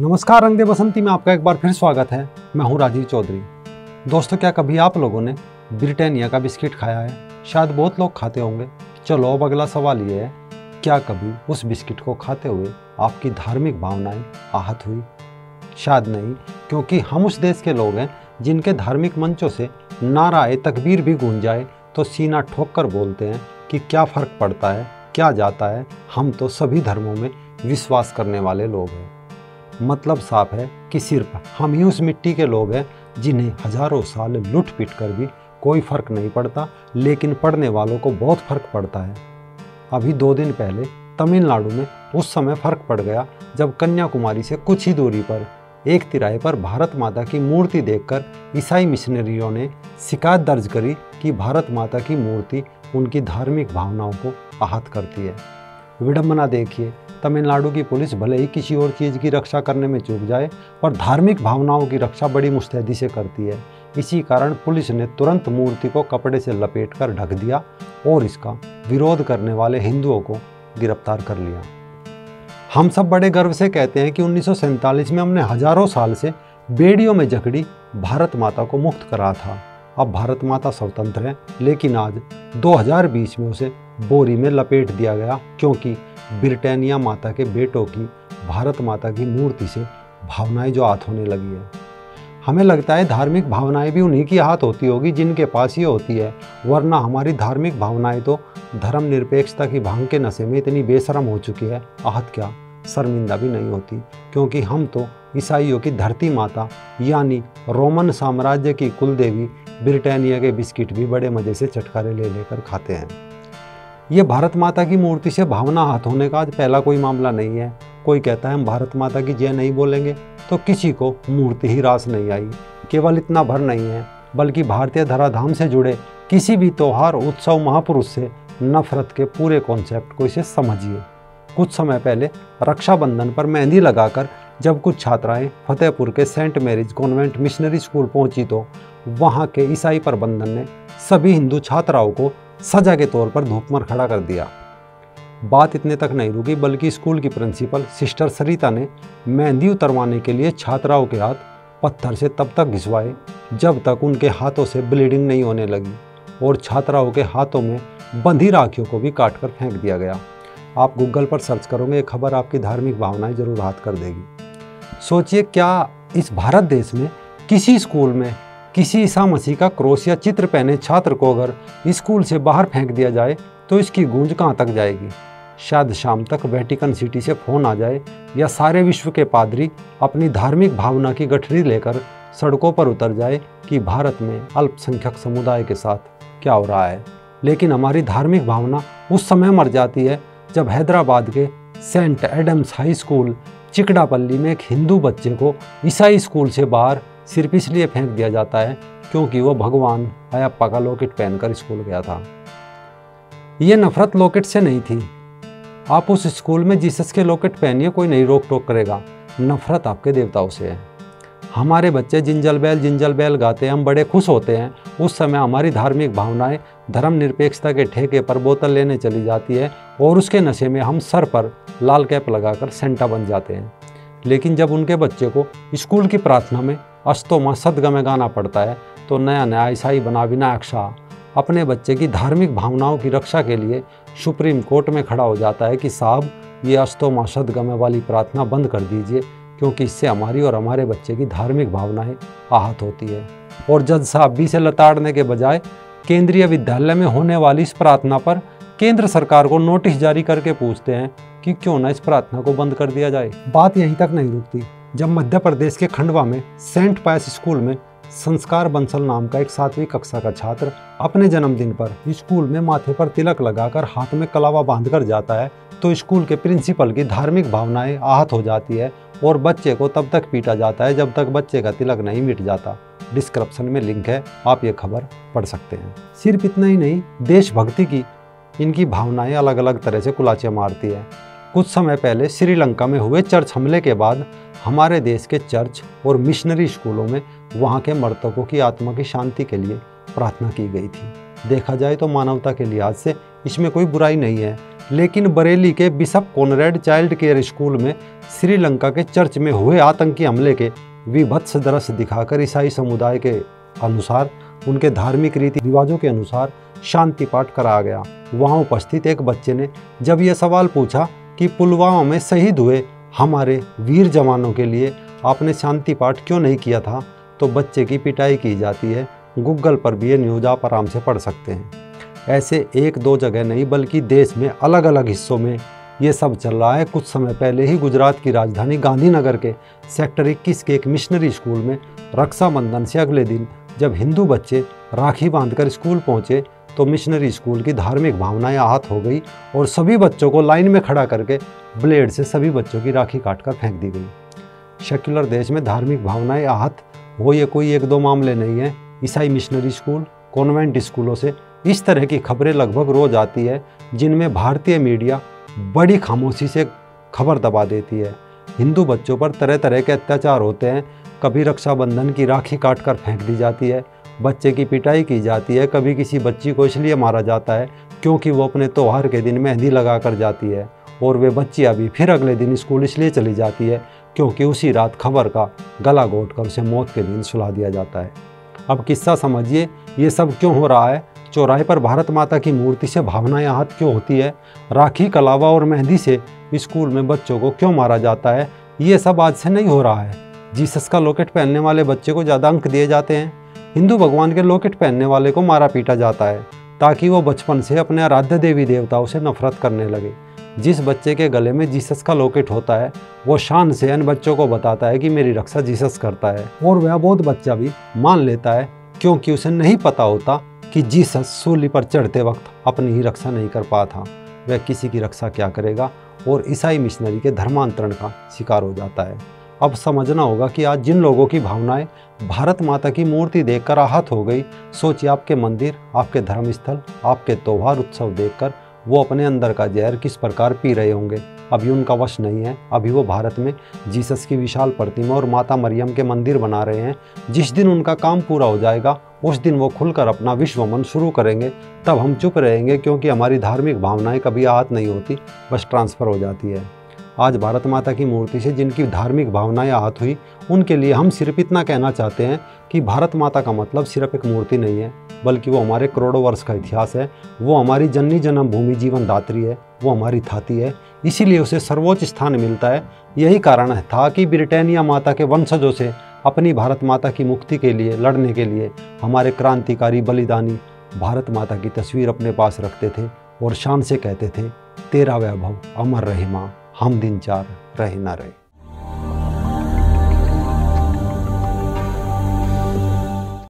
नमस्कार, रंग दे बसंती में आपका एक बार फिर स्वागत है। मैं हूं राजीव चौधरी। दोस्तों, क्या कभी आप लोगों ने ब्रिटानिया का बिस्किट खाया है? शायद बहुत लोग खाते होंगे। चलो अब अगला सवाल ये है, क्या कभी उस बिस्किट को खाते हुए आपकी धार्मिक भावनाएं आहत हुई? शायद नहीं, क्योंकि हम उस देश के लोग हैं जिनके धार्मिक मंचों से नाराए तकबीर भी गूंज जाए तो सीना ठोक कर बोलते हैं कि क्या फ़र्क पड़ता है, क्या जाता है, हम तो सभी धर्मों में विश्वास करने वाले लोग हैं। मतलब साफ है कि सिर्फ हम ही उस मिट्टी के लोग हैं जिन्हें हजारों साल लुट पीट कर भी कोई फर्क नहीं पड़ता, लेकिन पड़ने वालों को बहुत फर्क पड़ता है। अभी 2 दिन पहले तमिलनाडु में उस समय फर्क पड़ गया जब कन्याकुमारी से कुछ ही दूरी पर एक तिराहे पर भारत माता की मूर्ति देखकर ईसाई मिशनरियों ने शिकायत दर्ज करी कि भारत माता की मूर्ति उनकी धार्मिक भावनाओं को आहत करती है। विडंबना देखिए, तमिलनाडु की पुलिस भले ही किसी और चीज़ की रक्षा करने में चूक जाए, पर धार्मिक भावनाओं की रक्षा बड़ी मुस्तैदी से करती है। इसी कारण पुलिस ने तुरंत मूर्ति को कपड़े से लपेटकर ढक दिया और इसका विरोध करने वाले हिंदुओं को गिरफ्तार कर लिया। हम सब बड़े गर्व से कहते हैं कि 1947 में हमने हजारों साल से बेड़ियों में जकड़ी भारत माता को मुक्त करा था। अब भारत माता स्वतंत्र है, लेकिन आज 2020 में उसे बोरी में लपेट दिया गया, क्योंकि ब्रिटानिया माता के बेटों की भारत माता की मूर्ति से भावनाएं जो आहत होने लगी है। हमें लगता है धार्मिक भावनाएं भी उन्हीं की आहत होती होगी जिनके पास ये होती है, वरना हमारी धार्मिक भावनाएं तो धर्मनिरपेक्षता की भांग के नशे में इतनी बेशरम हो चुकी है, आहत क्या शर्मिंदा भी नहीं होती, क्योंकि हम तो ईसाइयों की धरती माता यानी रोमन साम्राज्य की कुलदेवी ब्रिटानिया के बिस्किट भी बड़े मज़े से चटकारे ले लेकर खाते हैं। ये भारत माता की मूर्ति से भावना आहत होने का आज पहला कोई मामला नहीं है। कोई कहता है हम भारत माता की जय नहीं बोलेंगे तो किसी को मूर्ति ही रास नहीं आई। केवल इतना भर नहीं है, बल्कि भारतीय धराधाम से जुड़े किसी भी त्योहार, उत्सव, महापुरुष से नफरत के पूरे कॉन्सेप्ट को इसे समझिए। कुछ समय पहले रक्षाबंधन पर मेहंदी लगाकर जब कुछ छात्राएं फतेहपुर के Saint Mary's convent missionary school पहुंची तो वहां के ईसाई प्रबंधन ने सभी हिंदू छात्राओं को सजा के तौर पर धूप में खड़ा कर दिया। बात इतने तक नहीं रुकी, बल्कि स्कूल की प्रिंसिपल सिस्टर सरिता ने मेहंदी उतरवाने के लिए छात्राओं के हाथ पत्थर से तब तक घिसवाए जब तक उनके हाथों से ब्लीडिंग नहीं होने लगी, और छात्राओं के हाथों में बंधी राखियों को भी काट कर फेंक दिया गया। आप गूगल पर सर्च करोगे, ये खबर आपकी धार्मिक भावनाएं जरूर आहत कर देगी। सोचिए, क्या इस भारत देश में किसी स्कूल में किसी ईसा मसीह का क्रॉस या चित्र पहने छात्र को अगर स्कूल से बाहर फेंक दिया जाए तो इसकी गूंज कहाँ तक जाएगी? शायद शाम तक वेटिकन सिटी से फोन आ जाए या सारे विश्व के पादरी अपनी धार्मिक भावना की गठरी लेकर सड़कों पर उतर जाए कि भारत में अल्पसंख्यक समुदाय के साथ क्या हो रहा है। लेकिन हमारी धार्मिक भावना उस समय मर जाती है जब हैदराबाद के सेंट एडम्स हाई स्कूल चिकड़ापल्ली में एक हिंदू बच्चे को ईसाई स्कूल से बाहर सिर्फ इसलिए फेंक दिया जाता है क्योंकि वो भगवान अयप्पा का लॉकेट पहनकर स्कूल गया था। ये नफरत लॉकेट से नहीं थी। आप उस स्कूल में जीसस के लॉकेट पहनिए, कोई नहीं रोक टोक करेगा। नफरत आपके देवताओं से है। हमारे बच्चे जिंजल बेल गाते हैं, हम बड़े खुश होते हैं। उस समय हमारी धार्मिक भावनाएं धर्मनिरपेक्षता के ठेके पर बोतल लेने चली जाती है और उसके नशे में हम सर पर लाल कैप लगाकर सेंटा बन जाते हैं। लेकिन जब उनके बच्चे को स्कूल की प्रार्थना में अस्तोमा सदगमे गाना पड़ता है तो नया नया ईसाई बना विनायक शाह अपने बच्चे की धार्मिक भावनाओं की रक्षा के लिए सुप्रीम कोर्ट में खड़ा हो जाता है कि साहब, ये अस्तोमा सदगमे वाली प्रार्थना बंद कर दीजिए, क्योंकि इससे हमारी और हमारे बच्चे की धार्मिक भावनाएं आहत होती है। और जज साहब भी इसे लताड़ने के बजाय केंद्रीय विद्यालय में होने वाली इस प्रार्थना पर केंद्र सरकार को नोटिस जारी करके पूछते हैं कि क्यों ना इस प्रार्थना को बंद कर दिया जाए। बात यहीं तक नहीं रुकती। जब मध्य प्रदेश के खंडवा में सेंट पायस स्कूल में संस्कार बंसल नाम का एक 7वीं कक्षा का छात्र अपने जन्मदिन पर स्कूल में माथे पर तिलक लगाकर हाथ में कलावा बांधकर जाता है तो स्कूल के प्रिंसिपल की धार्मिक भावनाएं आहत हो जाती है और बच्चे को तब तक पीटा जाता है जब तक बच्चे का तिलक नहीं मिट जाता। डिस्क्रिप्शन में लिंक है, आप ये खबर पढ़ सकते हैं। सिर्फ इतना ही नहीं, देशभक्ति की इनकी भावनाएं अलग अलग तरह से कुलाचे मारती है। कुछ समय पहले श्रीलंका में हुए चर्च हमले के बाद हमारे देश के चर्च और मिशनरी स्कूलों में वहाँ के मृतकों की आत्मा की शांति के लिए प्रार्थना की गई थी। देखा जाए तो मानवता के लिहाज से इसमें कोई बुराई नहीं है, लेकिन बरेली के bishop Conrad child care school में श्रीलंका के चर्च में हुए आतंकी हमले के विभत्स दृश्य दिखाकर ईसाई समुदाय के अनुसार, उनके धार्मिक रीति रिवाजों के अनुसार शांति पाठ कराया गया। वहां उपस्थित एक बच्चे ने जब यह सवाल पूछा कि पुलवामा में शहीद हुए हमारे वीर जवानों के लिए आपने शांति पाठ क्यों नहीं किया था, तो बच्चे की पिटाई की जाती है। गूगल पर भी ये न्यूज़ आप आराम से पढ़ सकते हैं। ऐसे एक दो जगह नहीं बल्कि देश में अलग अलग हिस्सों में ये सब चल रहा है। कुछ समय पहले ही गुजरात की राजधानी गांधीनगर के सेक्टर 21 के एक मिशनरी स्कूल में रक्षाबंधन से अगले दिन जब हिंदू बच्चे राखी बांधकर स्कूल पहुंचे तो मिशनरी स्कूल की धार्मिक भावनाएं आहत हो गई और सभी बच्चों को लाइन में खड़ा करके ब्लेड से सभी बच्चों की राखी काटकर फेंक दी गई। सेक्युलर देश में धार्मिक भावनाएं आहत हो ये कोई एक दो मामले नहीं है। ईसाई मिशनरी स्कूल, कॉन्वेंट स्कूलों से इस तरह की खबरें लगभग रोज आती है जिनमें भारतीय मीडिया बड़ी खामोशी से खबर दबा देती है। हिंदू बच्चों पर तरह तरह के अत्याचार होते हैं। कभी रक्षाबंधन की राखी काटकर फेंक दी जाती है, बच्चे की पिटाई की जाती है, कभी किसी बच्ची को इसलिए मारा जाता है क्योंकि वो अपने त्योहार के दिन मेहंदी लगा कर जाती है, और वे बच्ची अभी फिर अगले दिन स्कूल इसलिए चली जाती है क्योंकि उसी रात खबर का गला घोट कर उसे मौत के दिन सुला दिया जाता है। अब किस्सा समझिए, ये सब क्यों हो रहा है। चौराहे पर भारत माता की मूर्ति से भावनाएं आहत क्यों होती है। राखी, कलावा और मेहंदी से स्कूल में बच्चों को क्यों मारा जाता है। ये सब आज से नहीं हो रहा है। जीसस का लॉकेट पहनने वाले बच्चे को ज़्यादा अंक दिए जाते हैं। हिंदू भगवान के लॉकेट पहनने वाले को मारा पीटा जाता है ताकि वो बचपन से अपने आराध्य देवी देवताओं से नफरत करने लगे। जिस बच्चे के गले में जीसस का लॉकेट होता है वो शान से अन्य बच्चों को बताता है कि मेरी रक्षा जीसस करता है, और वह बहुत बच्चा भी मान लेता है क्योंकि उसे नहीं पता होता कि जीसस सूली पर चढ़ते वक्त अपनी ही रक्षा नहीं कर पाया था, वह किसी की रक्षा क्या करेगा, और ईसाई मिशनरी के धर्मांतरण का शिकार हो जाता है। अब समझना होगा कि आज जिन लोगों की भावनाएं भारत माता की मूर्ति देखकर आहत हो गई, सोचिए आपके मंदिर, आपके धर्मस्थल, आपके त्योहार उत्सव देखकर वो अपने अंदर का जहर किस प्रकार पी रहे होंगे। अभी उनका वश नहीं है। अभी वो भारत में जीसस की विशाल प्रतिमा और माता मरियम के मंदिर बना रहे हैं। जिस दिन उनका काम पूरा हो जाएगा उस दिन वो खुलकर अपना विश्वमन शुरू करेंगे, तब हम चुप रहेंगे क्योंकि हमारी धार्मिक भावनाएं कभी आहत नहीं होती, बस ट्रांसफ़र हो जाती है। आज भारत माता की मूर्ति से जिनकी धार्मिक भावनाएं आहत हुई उनके लिए हम सिर्फ इतना कहना चाहते हैं कि भारत माता का मतलब सिर्फ एक मूर्ति नहीं है, बल्कि वो हमारे करोड़ों वर्ष का इतिहास है। वो हमारी जननी जन्मभूमि जीवन दात्री है, वो हमारी थाती है, इसीलिए उसे सर्वोच्च स्थान मिलता है। यही कारण था कि ब्रिटानिया माता के वंशजों से अपनी भारत माता की मुक्ति के लिए लड़ने के लिए हमारे क्रांतिकारी बलिदानी भारत माता की तस्वीर अपने पास रखते थे और शान से कहते थे, तेरा वैभव अमर रहे माँ, हम दिन चार रहे न रहे।